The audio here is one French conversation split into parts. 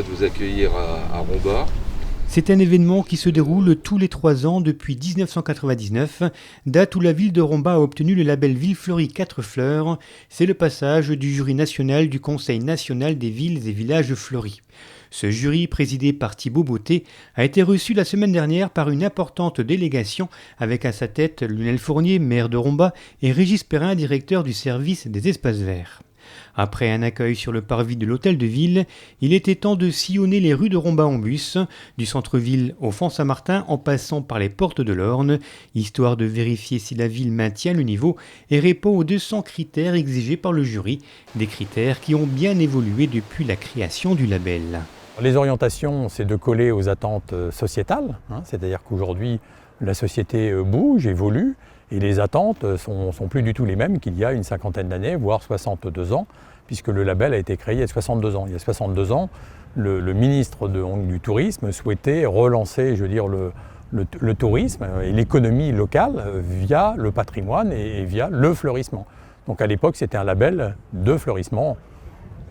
de vous accueillir à Romba. C'est un événement qui se déroule tous les 3 ans depuis 1999, date où la ville de Romba a obtenu le label Ville Fleurie 4 fleurs. C'est le passage du jury national du Conseil national des villes et villages fleuris. Ce jury, présidé par Thibaut Beauté, a été reçu la semaine dernière par une importante délégation avec à sa tête Lionel Fournier, maire de Romba, et Régis Perrin, directeur du service des espaces verts. Après un accueil sur le parvis de l'hôtel de ville, il était temps de sillonner les rues de Romba en bus, du centre-ville au Font-Saint-Martin en passant par les portes de l'Orne, histoire de vérifier si la ville maintient le niveau et répond aux 200 critères exigés par le jury, des critères qui ont bien évolué depuis la création du label. Les orientations, c'est de coller aux attentes sociétales, c'est-à-dire qu'aujourd'hui, la société bouge, évolue, et les attentes sont plus du tout les mêmes qu'il y a une cinquantaine d'années, voire 62 ans, puisque le label a été créé il y a 62 ans. Il y a 62 ans, le ministre du Tourisme souhaitait relancer, le tourisme et l'économie locale via le patrimoine et via le fleurissement. Donc à l'époque, c'était un label de fleurissement.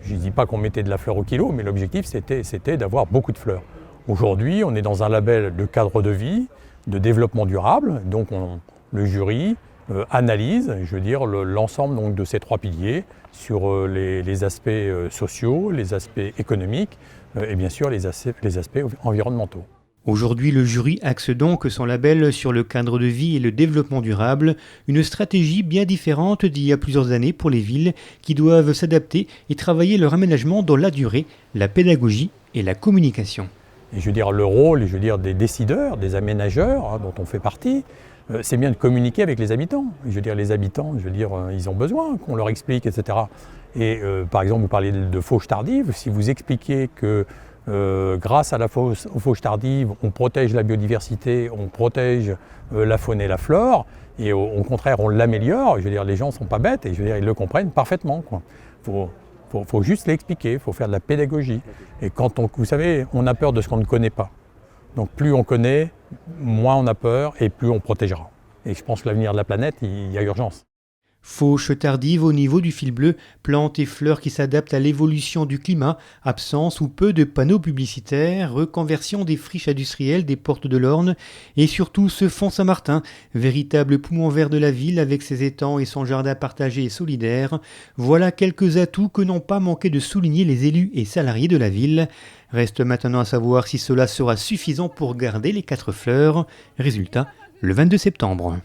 Je ne dis pas qu'on mettait de la fleur au kilo, mais l'objectif, c'était d'avoir beaucoup de fleurs. Aujourd'hui, on est dans un label de cadre de vie, de développement durable, donc le jury analyse, l'ensemble de ces 3 piliers sur les aspects sociaux, les aspects économiques et bien sûr les aspects environnementaux. Aujourd'hui, le jury axe donc son label sur le cadre de vie et le développement durable, une stratégie bien différente d'il y a plusieurs années pour les villes qui doivent s'adapter et travailler leur aménagement dans la durée, la pédagogie et la communication. Et le rôle des décideurs, des aménageurs dont on fait partie, c'est bien de communiquer avec les habitants. Les habitants, ils ont besoin qu'on leur explique, etc. Et par exemple, vous parlez de fauche tardive, si vous expliquez que grâce à aux fauches tardives, on protège la biodiversité, on protège la faune et la flore, et au contraire, on l'améliore, les gens ne sont pas bêtes, et ils le comprennent parfaitement. Faut juste l'expliquer, il faut faire de la pédagogie. Et vous savez, on a peur de ce qu'on ne connaît pas. Donc plus on connaît, moins on a peur et plus on protégera. Et je pense que l'avenir de la planète, il y a urgence. Fauche tardive au niveau du fil bleu, plantes et fleurs qui s'adaptent à l'évolution du climat, absence ou peu de panneaux publicitaires, reconversion des friches industrielles des portes de l'Orne et surtout ce Font-Saint-Martin, véritable poumon vert de la ville avec ses étangs et son jardin partagé et solidaire. Voilà quelques atouts que n'ont pas manqué de souligner les élus et salariés de la ville. Reste maintenant à savoir si cela sera suffisant pour garder les 4 fleurs. Résultat, le 22 septembre.